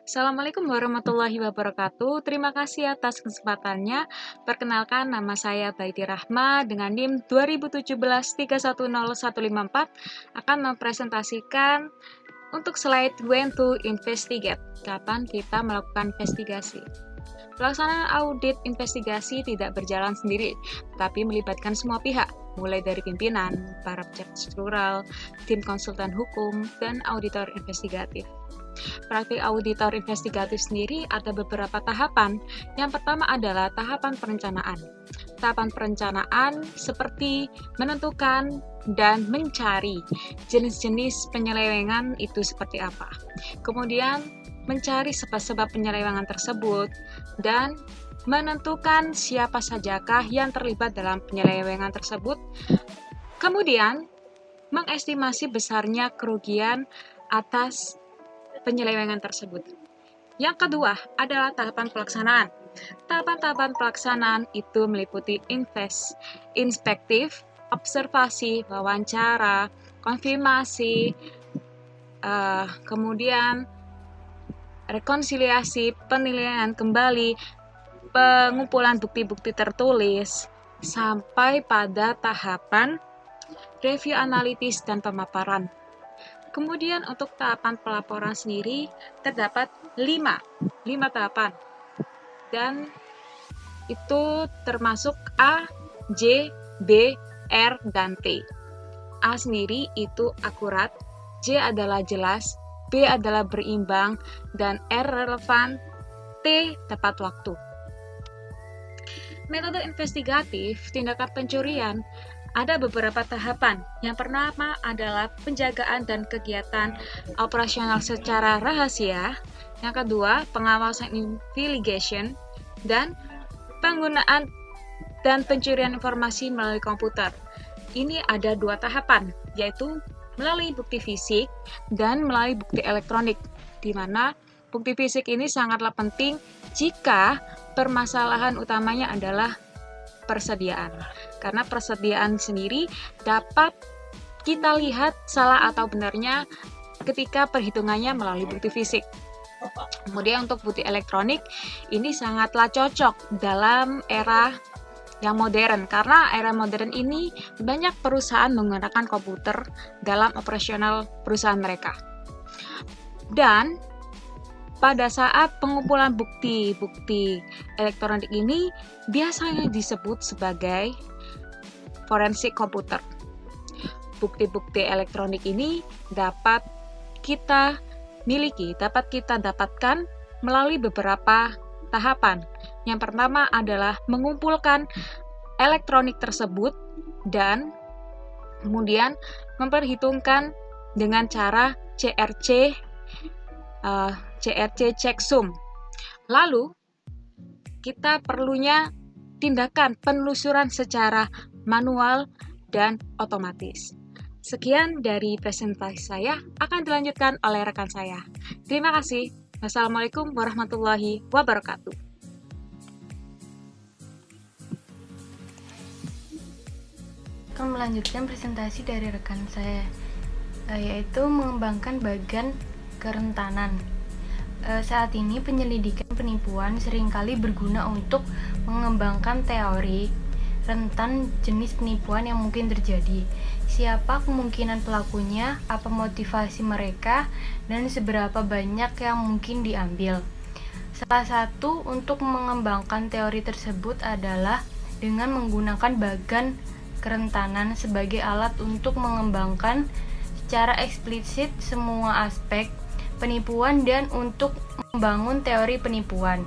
Assalamualaikum warahmatullahi wabarakatuh. Terima kasih atas kesempatannya. Perkenalkan, nama saya Baiti Rahma dengan NIM 2017310154 akan mempresentasikan untuk slide when to investigate, kapan kita melakukan investigasi. Pelaksanaan audit investigasi tidak berjalan sendiri, tapi melibatkan semua pihak, mulai dari pimpinan, para pejabat struktural, tim konsultan hukum, dan auditor investigatif. Praktik auditor investigatif sendiri ada beberapa tahapan. Yang pertama adalah tahapan perencanaan. Tahapan perencanaan seperti menentukan dan mencari jenis-jenis penyelewengan itu seperti apa. Kemudian mencari sebab-sebab penyelewengan tersebut dan menentukan siapa sajakah yang terlibat dalam penyelewengan tersebut. Kemudian mengestimasi besarnya kerugian atas penyelewengan tersebut. Yang kedua adalah tahapan pelaksanaan. Tahapan-tahapan pelaksanaan itu meliputi inspektif, observasi, wawancara, konfirmasi, kemudian rekonsiliasi, penilaian kembali, pengumpulan bukti-bukti tertulis, sampai pada tahapan review analitis dan pemaparan. Kemudian untuk tahapan pelaporan sendiri terdapat 5 tahapan, dan itu termasuk A, J, B, R, dan T. A sendiri itu akurat, J adalah jelas, B adalah berimbang, dan R relevan, T tepat waktu. Metode investigatif tindakan pencurian ada beberapa tahapan. Yang pertama adalah penjagaan dan kegiatan operasional secara rahasia. Yang kedua, pengawasan investigation dan penggunaan dan pencurian informasi melalui komputer. Ini ada 2 tahapan, yaitu melalui bukti fisik dan melalui bukti elektronik, di mana bukti fisik ini sangatlah penting jika permasalahan utamanya adalah persediaan. Karena persediaan sendiri dapat kita lihat salah atau benarnya ketika perhitungannya melalui bukti fisik. Kemudian untuk bukti elektronik ini sangatlah cocok dalam era yang modern, karena era modern ini banyak perusahaan menggunakan komputer dalam operasional perusahaan mereka. Dan pada saat pengumpulan bukti elektronik ini biasanya disebut sebagai forensik komputer. Bukti-bukti elektronik ini dapat kita miliki, dapat kita dapatkan melalui beberapa tahapan. Yang pertama adalah mengumpulkan elektronik tersebut dan kemudian memperhitungkan dengan cara CRC checksum. Lalu kita perlunya tindakan penelusuran secara manual dan otomatis. Sekian dari presentasi saya, akan dilanjutkan oleh rekan saya. Terima kasih. Wassalamualaikum warahmatullahi wabarakatuh. Akan melanjutkan presentasi dari rekan saya, yaitu mengembangkan bagan kerentanan. Saat ini penyelidikan penipuan seringkali berguna untuk mengembangkan teori rentan jenis penipuan yang mungkin terjadi. Siapa kemungkinan pelakunya, apa motivasi mereka, dan seberapa banyak yang mungkin diambil. Salah satu untuk mengembangkan teori tersebut adalah dengan menggunakan bagan kerentanan sebagai alat untuk mengembangkan secara eksplisit semua aspek penipuan dan untuk membangun teori penipuan.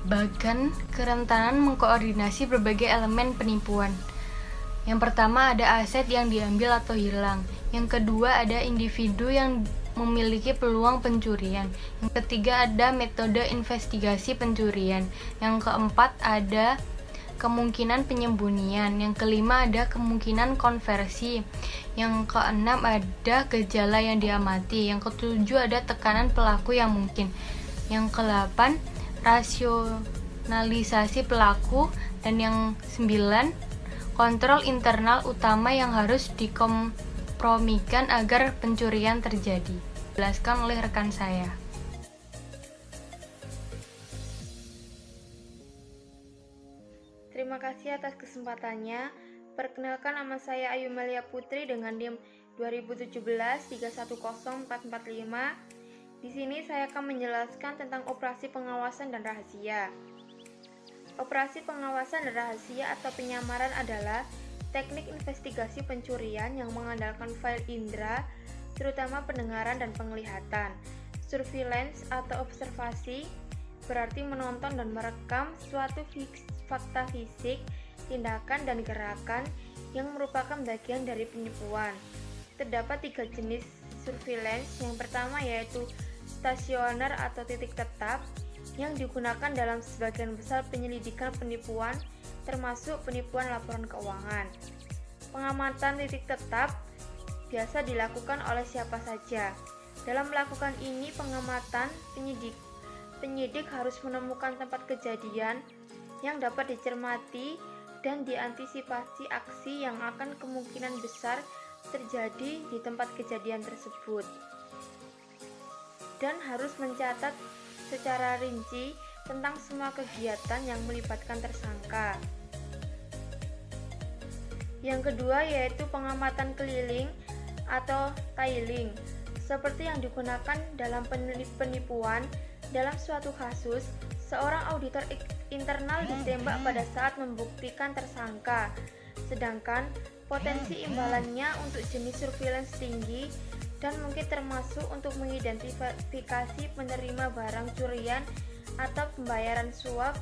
Bagan kerentanan mengkoordinasi berbagai elemen penipuan. Yang pertama ada aset yang diambil atau hilang. Yang kedua ada individu yang memiliki peluang pencurian. Yang ketiga ada metode investigasi pencurian. Yang keempat ada kemungkinan penyembunyian. Yang kelima ada kemungkinan konversi. Yang keenam ada gejala yang diamati. Yang ketujuh ada tekanan pelaku yang mungkin. Yang kedelapan rasionalisasi pelaku. Dan yang 9 kontrol internal utama yang harus dikompromikan agar pencurian terjadi. Dijelaskan oleh rekan saya. Terima kasih atas kesempatannya. Perkenalkan, nama saya Ayu Melia Putri dengan NIM 2017-310445. Di sini saya akan menjelaskan tentang operasi pengawasan dan rahasia. Operasi pengawasan dan rahasia atau penyamaran adalah teknik investigasi pencurian yang mengandalkan file indera, terutama pendengaran dan penglihatan. Surveillance atau observasi berarti menonton dan merekam suatu fakta fisik, tindakan, dan gerakan yang merupakan bagian dari penipuan. Terdapat 3 jenis surveillance. Yang pertama yaitu stasioner atau titik tetap, yang digunakan dalam sebagian besar penyelidikan penipuan, termasuk penipuan laporan keuangan. Pengamatan titik tetap biasa dilakukan oleh siapa saja. Dalam melakukan ini pengamatan, penyidik harus menemukan tempat kejadian yang dapat dicermati dan diantisipasi aksi yang akan kemungkinan besar terjadi di tempat kejadian tersebut, dan harus mencatat secara rinci tentang semua kegiatan yang melibatkan tersangka. Yang kedua yaitu pengamatan keliling atau tailing, seperti yang digunakan dalam penipuan. Dalam suatu kasus, seorang auditor internal ditembak pada saat membuktikan tersangka, sedangkan potensi imbalannya untuk jenis surveillance tinggi dan mungkin termasuk untuk mengidentifikasi penerima barang curian atau pembayaran suap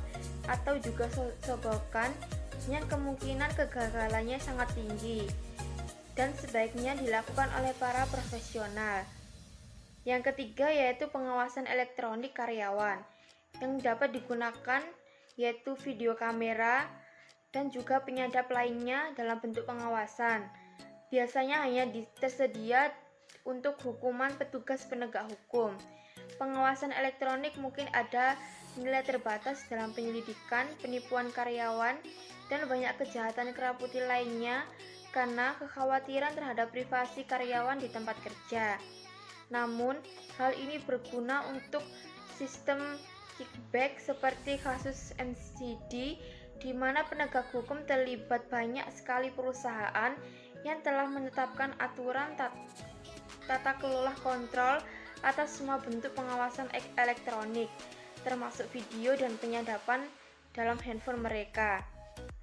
atau juga sogokan yang kemungkinan kegagalannya sangat tinggi dan sebaiknya dilakukan oleh para profesional. Yang ketiga yaitu pengawasan elektronik karyawan, yang dapat digunakan yaitu video kamera dan juga penyadap lainnya dalam bentuk pengawasan. Biasanya hanya tersedia untuk hukuman petugas penegak hukum. Pengawasan elektronik mungkin ada nilai terbatas dalam penyelidikan penipuan karyawan dan banyak kejahatan keraputi lainnya karena kekhawatiran terhadap privasi karyawan di tempat kerja. Namun, hal ini berguna untuk sistem kickback seperti kasus MCD, di mana penegak hukum terlibat banyak sekali perusahaan yang telah menetapkan aturan tata kelola kontrol atas semua bentuk pengawasan elektronik, termasuk video dan penyadapan dalam handphone mereka.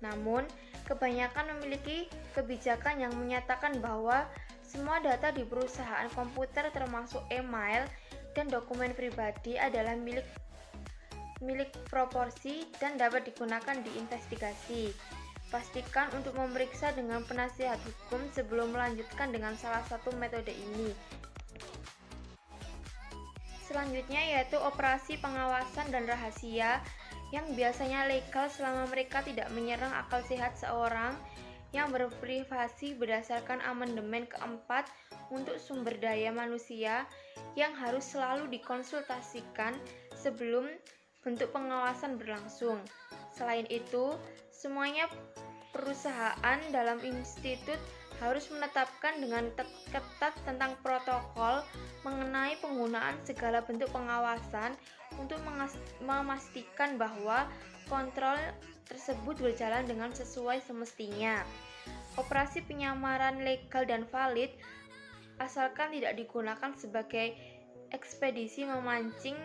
Namun, kebanyakan memiliki kebijakan yang menyatakan bahwa semua data di perusahaan komputer termasuk email dan dokumen pribadi adalah milik proporsi dan dapat digunakan di investigasi. Pastikan untuk memeriksa dengan penasihat hukum sebelum melanjutkan dengan salah satu metode ini. Selanjutnya yaitu operasi pengawasan dan rahasia, yang biasanya legal selama mereka tidak menyerang akal sehat seorang yang berprivasi berdasarkan amandemen keempat untuk sumber daya manusia yang harus selalu dikonsultasikan sebelum bentuk pengawasan berlangsung. Selain itu, semuanya perusahaan dalam institut harus menetapkan dengan ketat tentang protokol mengenai penggunaan segala bentuk pengawasan untuk memastikan bahwa kontrol tersebut berjalan dengan sesuai semestinya. Operasi penyamaran legal dan valid asalkan tidak digunakan sebagai ekspedisi memancing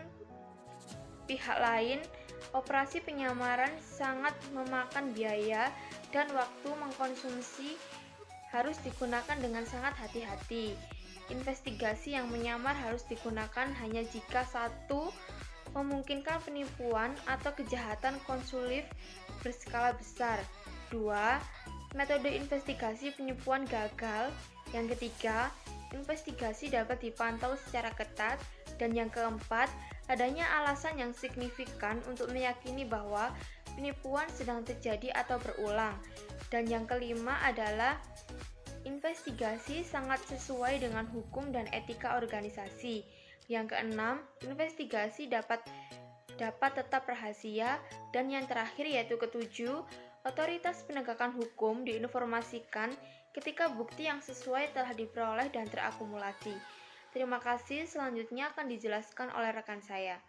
pihak lain. Operasi penyamaran sangat memakan biaya dan waktu mengkonsumsi, harus digunakan dengan sangat hati-hati. Investigasi yang menyamar harus digunakan hanya jika satu, memungkinkan penipuan atau kejahatan konsulif berskala besar. 2. Metode investigasi penipuan gagal. Yang ketiga, investigasi dapat dipantau secara ketat. Dan yang keempat, adanya alasan yang signifikan untuk meyakini bahwa penipuan sedang terjadi atau berulang. Dan yang kelima adalah investigasi sangat sesuai dengan hukum dan etika organisasi. Yang keenam, investigasi dapat tetap rahasia. Dan yang terakhir yaitu ketujuh, otoritas penegakan hukum diinformasikan ketika bukti yang sesuai telah diperoleh dan terakumulasi. Terima kasih, selanjutnya akan dijelaskan oleh rekan saya.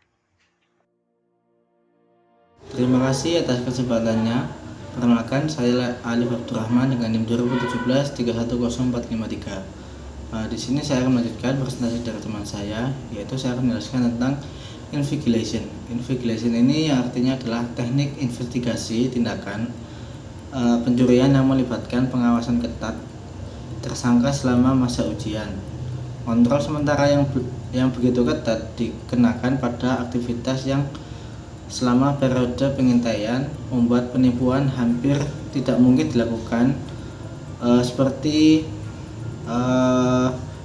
Terima kasih atas kesempatannya. Perkenalkan, saya Alif Abdurrahman dengan NIM 2017-310453. Di sini saya akan melanjutkan presentasi dari teman saya, yaitu saya akan menjelaskan tentang invigilation. Invigilation ini artinya adalah teknik investigasi tindakan pencurian yang melibatkan pengawasan ketat tersangka selama masa ujian. Kontrol sementara yang begitu ketat dikenakan pada aktivitas yang selama periode pengintaian membuat penipuan hampir tidak mungkin dilakukan, seperti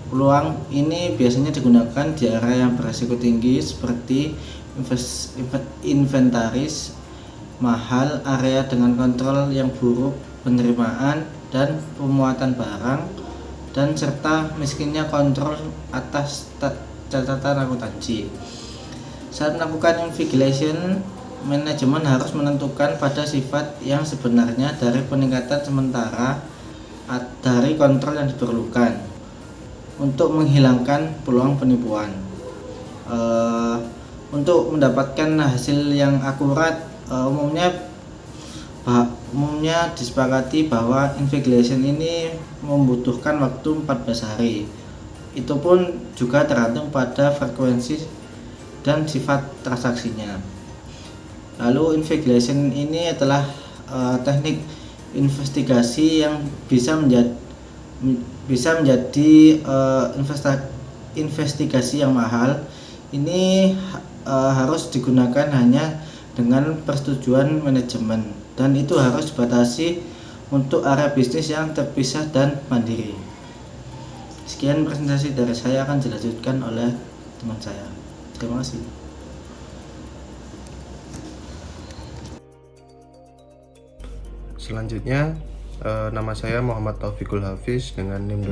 peluang ini biasanya digunakan di area yang beresiko tinggi seperti inventaris mahal, area dengan kontrol yang buruk, penerimaan dan pemuatan barang, dan serta miskinnya kontrol atas catatan akuntansi. Saat melakukan invigilation, manajemen harus menentukan pada sifat yang sebenarnya dari peningkatan sementara dari kontrol yang diperlukan untuk menghilangkan peluang penipuan. Untuk mendapatkan hasil yang akurat, umumnya disepakati bahwa invigilation ini membutuhkan waktu 14 hari. Itu pun juga tergantung pada frekuensi dan sifat transaksinya. Lalu invigilation ini adalah teknik investigasi yang bisa menjadi investigasi yang mahal. Ini harus digunakan hanya dengan persetujuan manajemen, dan itu harus dibatasi untuk area bisnis yang terpisah dan mandiri. Sekian presentasi dari saya, akan dilanjutkan oleh teman saya. Terima kasih. Selanjutnya, nama saya Muhammad Taufikul Hafiz dengan NIM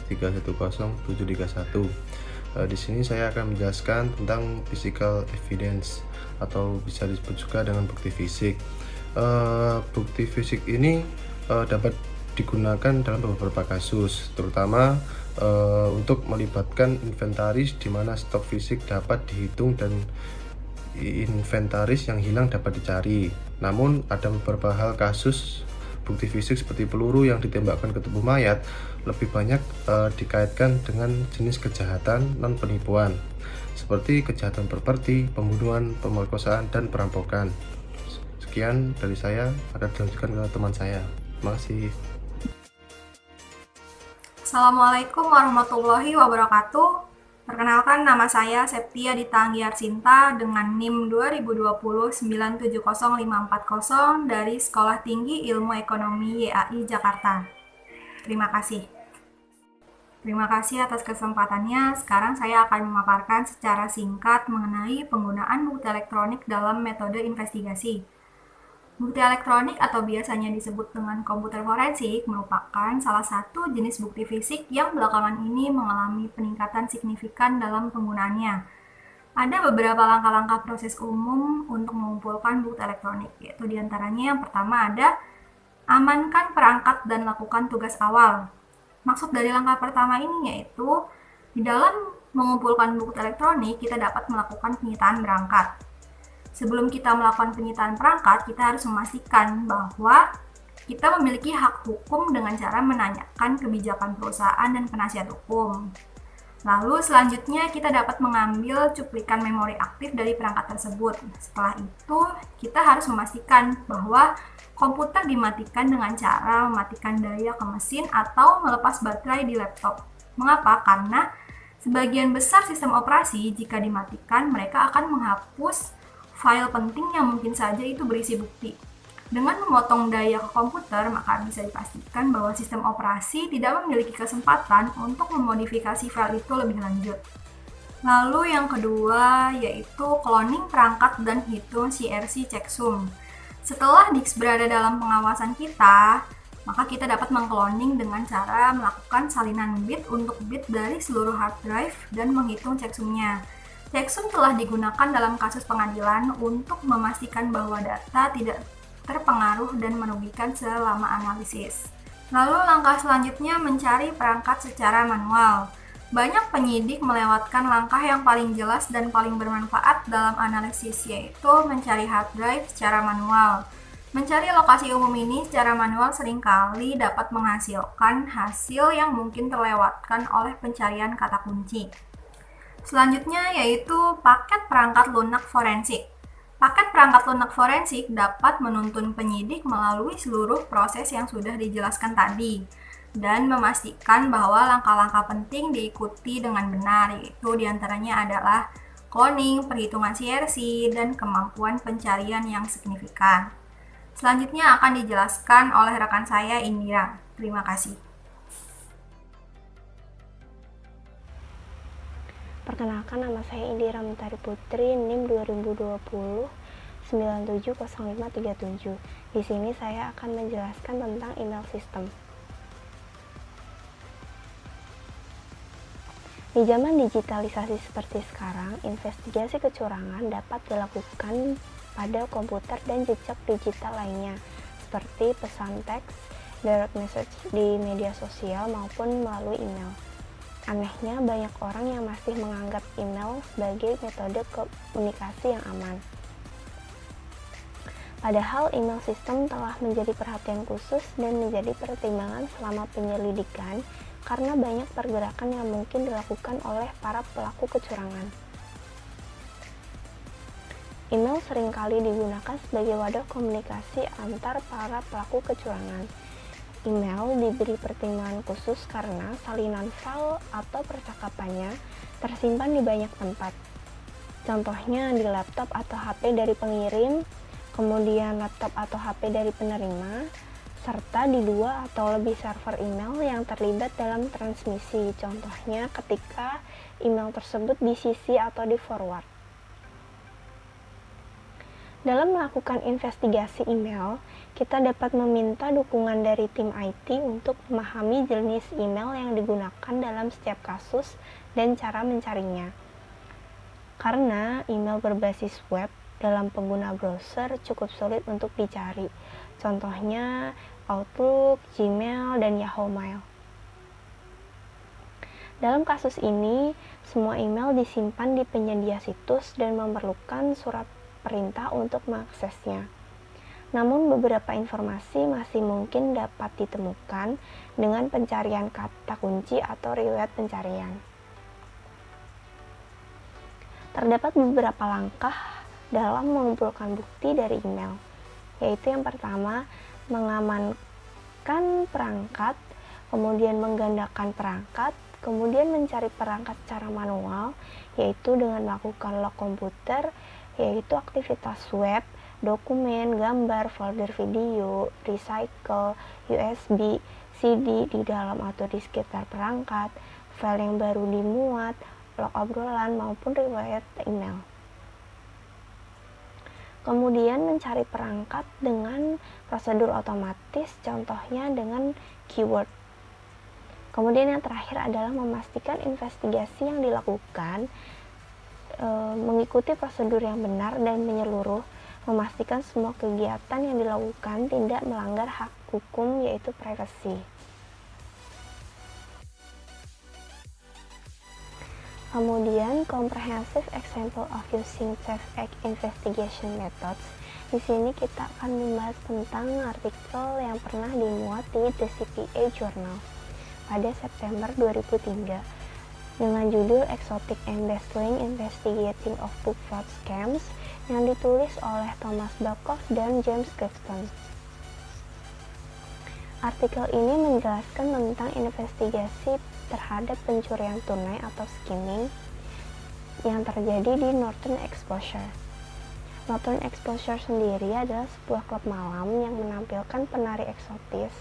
2017-310731. Di sini saya akan menjelaskan tentang physical evidence atau bisa disebut juga dengan bukti fisik. Bukti fisik ini dapat digunakan dalam beberapa kasus, terutama untuk melibatkan inventaris di mana stok fisik dapat dihitung dan inventaris yang hilang dapat dicari. Namun ada beberapa hal kasus bukti fisik seperti peluru yang ditembakkan ke tubuh mayat lebih banyak dikaitkan dengan jenis kejahatan non penipuan seperti kejahatan properti, pembunuhan, pemerkosaan, dan perampokan. Sekian dari saya, akan dilanjutkan ke teman saya. Terima kasih. Assalamualaikum warahmatullahi wabarakatuh. Perkenalkan, nama saya Septia Dita Anggiarsinta dengan NIM 2020-970540 dari Sekolah Tinggi Ilmu Ekonomi YAI Jakarta. Terima kasih. Terima kasih atas kesempatannya. Sekarang saya akan memaparkan secara singkat mengenai penggunaan bukti elektronik dalam metode investigasi. Bukti elektronik atau biasanya disebut dengan komputer forensik merupakan salah satu jenis bukti fisik yang belakangan ini mengalami peningkatan signifikan dalam penggunaannya. Ada beberapa langkah-langkah proses umum untuk mengumpulkan bukti elektronik, yaitu diantaranya yang pertama ada amankan perangkat dan lakukan tugas awal. Maksud dari langkah pertama ini yaitu di dalam mengumpulkan bukti elektronik kita dapat melakukan penyitaan perangkat. Sebelum kita melakukan penyitaan perangkat, kita harus memastikan bahwa kita memiliki hak hukum dengan cara menanyakan kebijakan perusahaan dan penasihat hukum. Lalu selanjutnya kita dapat mengambil cuplikan memori aktif dari perangkat tersebut. Setelah itu, kita harus memastikan bahwa komputer dimatikan dengan cara mematikan daya ke mesin atau melepas baterai di laptop. Mengapa? Karena sebagian besar sistem operasi jika dimatikan, mereka akan menghapus file penting yang mungkin saja itu berisi bukti. Dengan memotong daya ke komputer, maka bisa dipastikan bahwa sistem operasi tidak memiliki kesempatan untuk memodifikasi file itu lebih lanjut. Lalu yang kedua yaitu cloning perangkat dan hitung CRC checksum. Setelah disk berada dalam pengawasan kita, maka kita dapat mengcloning dengan cara melakukan salinan bit untuk bit dari seluruh hard drive dan menghitung checksumnya. Checksum telah digunakan dalam kasus pengadilan untuk memastikan bahwa data tidak terpengaruh dan merugikan selama analisis. Lalu langkah selanjutnya mencari perangkat secara manual. Banyak penyidik melewatkan langkah yang paling jelas dan paling bermanfaat dalam analisis, yaitu mencari hard drive secara manual. Mencari lokasi umum ini secara manual seringkali dapat menghasilkan hasil yang mungkin terlewatkan oleh pencarian kata kunci. Selanjutnya yaitu paket perangkat lunak forensik. Paket perangkat lunak forensik dapat menuntun penyidik melalui seluruh proses yang sudah dijelaskan tadi dan memastikan bahwa langkah-langkah penting diikuti dengan benar, yaitu diantaranya adalah cloning, perhitungan CRC, dan kemampuan pencarian yang signifikan. Selanjutnya akan dijelaskan oleh rekan saya Indira. Terima kasih. Perkenalkan, nama saya Indira Mentari Putri, NIM 2020 970537. Di sini saya akan menjelaskan tentang email system. Di zaman digitalisasi seperti sekarang, investigasi kecurangan dapat dilakukan pada komputer dan jejak digital lainnya, seperti pesan teks, direct message di media sosial, maupun melalui email. Anehnya, banyak orang yang masih menganggap email sebagai metode komunikasi yang aman. Padahal email system telah menjadi perhatian khusus dan menjadi pertimbangan selama penyelidikan karena banyak pergerakan yang mungkin dilakukan oleh para pelaku kecurangan. Email seringkali digunakan sebagai wadah komunikasi antar para pelaku kecurangan. Email diberi pertimbangan khusus karena salinan file atau percakapannya tersimpan di banyak tempat. Contohnya di laptop atau HP dari pengirim, kemudian laptop atau HP dari penerima, serta di 2 atau lebih server email yang terlibat dalam transmisi. Contohnya ketika email tersebut di-CC atau di-forward. Dalam melakukan investigasi email, kita dapat meminta dukungan dari tim IT untuk memahami jenis email yang digunakan dalam setiap kasus dan cara mencarinya. Karena email berbasis web dalam pengguna browser cukup sulit untuk dicari. Contohnya Outlook, Gmail, dan Yahoo Mail. Dalam kasus ini, semua email disimpan di penyedia situs dan memerlukan surat perintah untuk mengaksesnya. Namun beberapa informasi masih mungkin dapat ditemukan dengan pencarian kata kunci atau riwayat pencarian. Terdapat beberapa langkah dalam mengumpulkan bukti dari email, yaitu yang pertama, mengamankan perangkat, kemudian menggandakan perangkat, kemudian mencari perangkat secara manual, yaitu dengan melakukan log komputer, yaitu aktivitas web, dokumen, gambar, folder video, recycle, USB, CD di dalam atau di sekitar perangkat, file yang baru dimuat, log obrolan, maupun riwayat email. Kemudian mencari perangkat dengan prosedur otomatis, contohnya dengan keyword. Kemudian yang terakhir adalah memastikan investigasi yang dilakukan mengikuti prosedur yang benar dan menyeluruh, memastikan semua kegiatan yang dilakukan tidak melanggar hak hukum, yaitu privasi. Kemudian, comprehensive example of using safe investigation methods. Di sini kita akan membahas tentang artikel yang pernah dimuat di The CPA Journal pada September 2003. Dengan judul Exotic and Dazzling Investigating of Book Fraud Scams yang ditulis oleh Thomas Bakoff dan James Clifton. Artikel ini menjelaskan tentang investigasi terhadap pencurian tunai atau skimming yang terjadi di Northern Exposure. Northern Exposure sendiri adalah sebuah klub malam yang menampilkan penari eksotis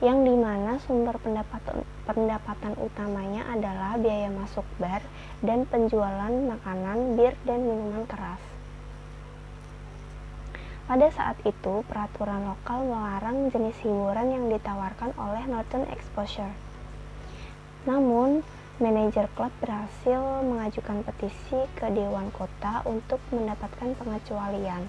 yang dimana sumber pendapatan utamanya adalah biaya masuk bar dan penjualan makanan, bir, dan minuman keras. Pada saat itu, peraturan lokal melarang jenis hiburan yang ditawarkan oleh Northern Exposure. Namun, manajer klub berhasil mengajukan petisi ke Dewan Kota untuk mendapatkan pengecualian.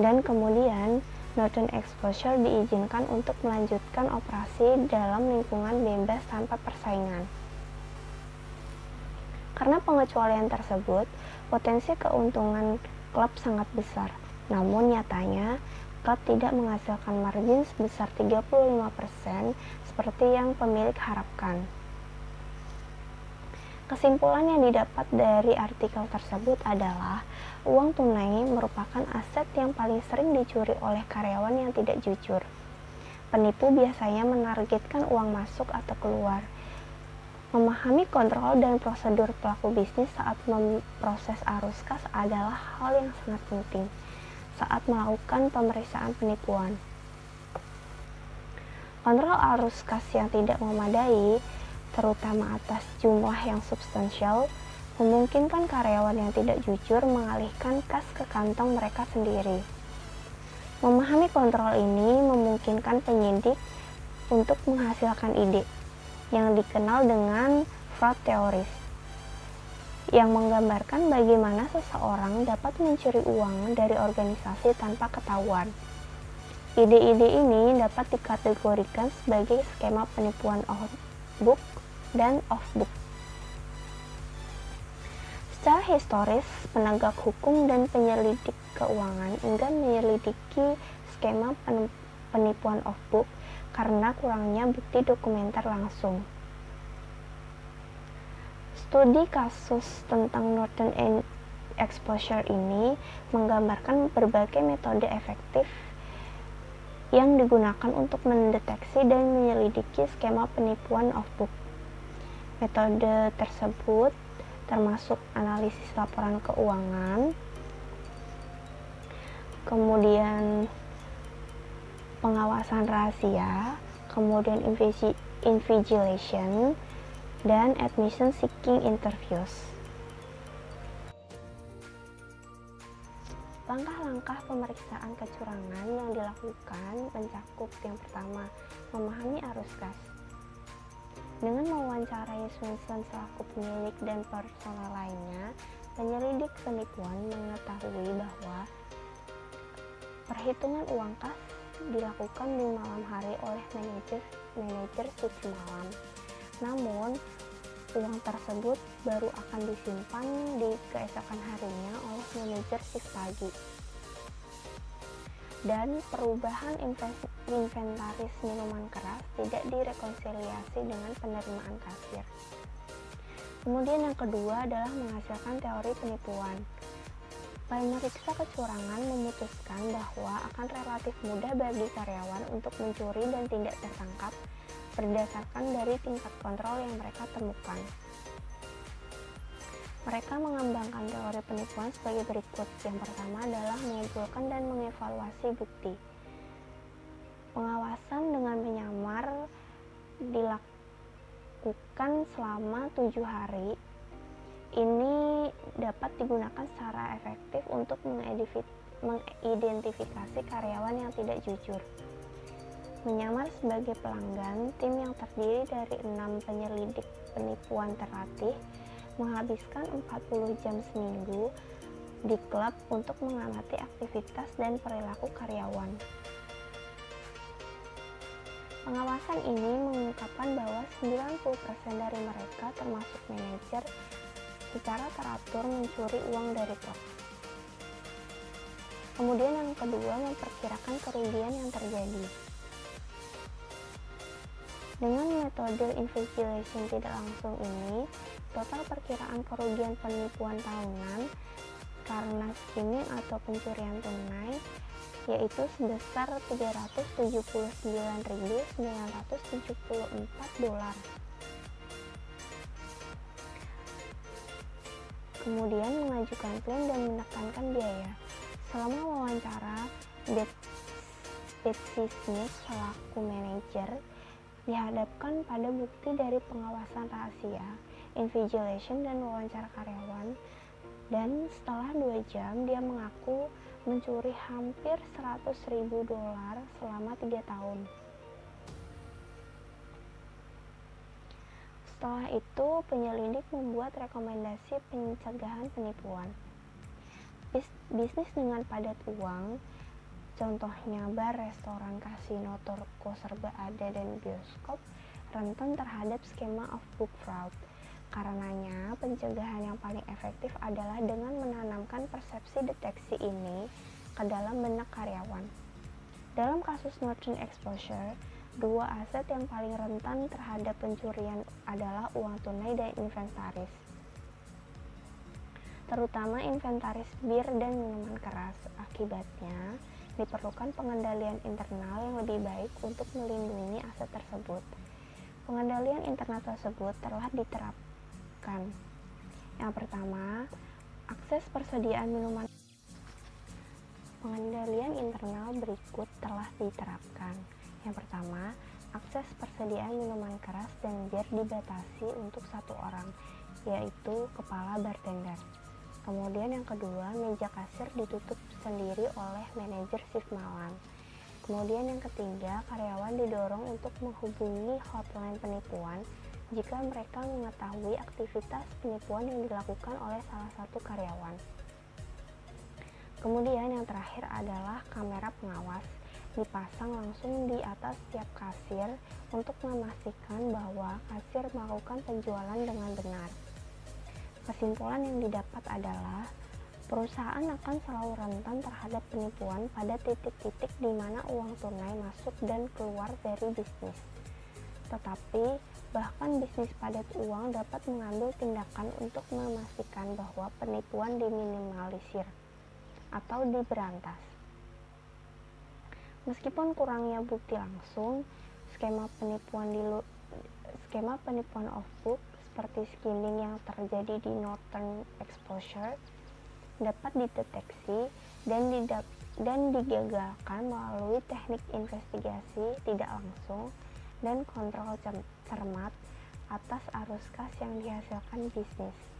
Dan kemudian, Northern Exposure diizinkan untuk melanjutkan operasi dalam lingkungan bebas tanpa persaingan. Karena pengecualian tersebut, potensi keuntungan klub sangat besar. Namun nyatanya, jika tidak menghasilkan margin sebesar 35% seperti yang pemilik harapkan. Kesimpulan yang didapat dari artikel tersebut adalah uang tunai merupakan aset yang paling sering dicuri oleh karyawan yang tidak jujur. Penipu biasanya menargetkan uang masuk atau keluar. Memahami kontrol dan prosedur pelaku bisnis saat memproses arus kas adalah hal yang sangat penting saat melakukan pemeriksaan penipuan. Kontrol arus kas yang tidak memadai, terutama atas jumlah yang substansial, memungkinkan karyawan yang tidak jujur mengalihkan kas ke kantong mereka sendiri. Memahami kontrol ini memungkinkan penyidik untuk menghasilkan ide yang dikenal dengan fraud theories, yang menggambarkan bagaimana seseorang dapat mencuri uang dari organisasi tanpa ketahuan. Ide-ide ini dapat dikategorikan sebagai skema penipuan on-book dan off-book. Secara historis, penegak hukum dan penyelidik keuangan enggan menyelidiki skema penipuan off-book karena kurangnya bukti dokumenter langsung. Studi kasus tentang Norton Exposure ini menggambarkan berbagai metode efektif yang digunakan untuk mendeteksi dan menyelidiki skema penipuan off-book. Metode tersebut termasuk analisis laporan keuangan, kemudian pengawasan rahasia, kemudian invigilation, dan admission seeking interviews. Langkah-langkah pemeriksaan kecurangan yang dilakukan mencakup yang pertama, memahami arus kas. Dengan mewawancarai Swenson selaku pemilik dan personel lainnya, penyelidik penipuan mengetahui bahwa perhitungan uang kas dilakukan di malam hari oleh manajer shift malam. Namun, uang tersebut baru akan disimpan di keesokan harinya oleh manajer shift pagi. Dan perubahan inventaris minuman keras tidak direkonsiliasi dengan penerimaan kasir. Kemudian yang kedua adalah menghasilkan teori penipuan. Pemeriksa kecurangan memutuskan bahwa akan relatif mudah bagi karyawan untuk mencuri dan tidak tertangkap berdasarkan dari tingkat kontrol yang mereka temukan. Mereka mengembangkan teori penipuan sebagai berikut. Yang pertama adalah mengumpulkan dan mengevaluasi bukti. Pengawasan dengan menyamar dilakukan selama 7 hari. Ini dapat digunakan secara efektif untuk mengidentifikasi karyawan yang tidak jujur. Menyamar sebagai pelanggan, tim yang terdiri dari 6 penyelidik penipuan terlatih menghabiskan 40 jam seminggu di klub untuk mengamati aktivitas dan perilaku karyawan. Pengawasan ini mengungkapkan bahwa 90% dari mereka termasuk manajer secara teratur mencuri uang dari klub. Kemudian yang kedua, memperkirakan kerugian yang terjadi. Dengan metode invigilation tidak langsung ini, total perkiraan kerugian penipuan tahunan karena skimming atau pencurian tunai yaitu sebesar $379.974. Kemudian mengajukan klaim dan menekankan biaya. Selama wawancara, Betsy Smith selaku manajer dihadapkan pada bukti dari pengawasan rahasia, invigilation, dan wawancara karyawan, dan setelah 2 jam dia mengaku mencuri hampir $100.000 selama 3 tahun. Setelah itu, penyelidik membuat rekomendasi pencegahan penipuan. Bisnis dengan padat uang, contohnya bar, restoran, kasino, toko serba ada, dan bioskop, rentan terhadap skema off-book fraud. Karenanya, pencegahan yang paling efektif adalah dengan menanamkan persepsi deteksi ini ke dalam benak karyawan. Dalam kasus merchant exposure, dua aset yang paling rentan terhadap pencurian adalah uang tunai dan inventaris, terutama inventaris bir dan minuman keras. Akibatnya, diperlukan pengendalian internal yang lebih baik untuk melindungi aset tersebut. Pengendalian internal tersebut telah diterapkan. Yang pertama, akses persediaan minuman. Pengendalian internal berikut telah diterapkan. Yang pertama, akses persediaan minuman keras dan bir dibatasi untuk satu orang, yaitu kepala bartender. Kemudian yang kedua, meja kasir ditutup sendiri oleh manajer shift malam. Kemudian yang ketiga, karyawan didorong untuk menghubungi hotline penipuan jika mereka mengetahui aktivitas penipuan yang dilakukan oleh salah satu karyawan. Kemudian yang terakhir adalah kamera pengawas dipasang langsung di atas setiap kasir untuk memastikan bahwa kasir melakukan penjualan dengan benar. Kesimpulan yang didapat adalah perusahaan akan selalu rentan terhadap penipuan pada titik-titik di mana uang tunai masuk dan keluar dari bisnis. Tetapi, bahkan bisnis padat uang dapat mengambil tindakan untuk memastikan bahwa penipuan diminimalisir atau diberantas. Meskipun kurangnya bukti langsung, skema penipuan off-book seperti skimming yang terjadi di Northern Exposure dapat dideteksi dan digagalkan melalui teknik investigasi tidak langsung dan kontrol cermat atas arus kas yang dihasilkan bisnis.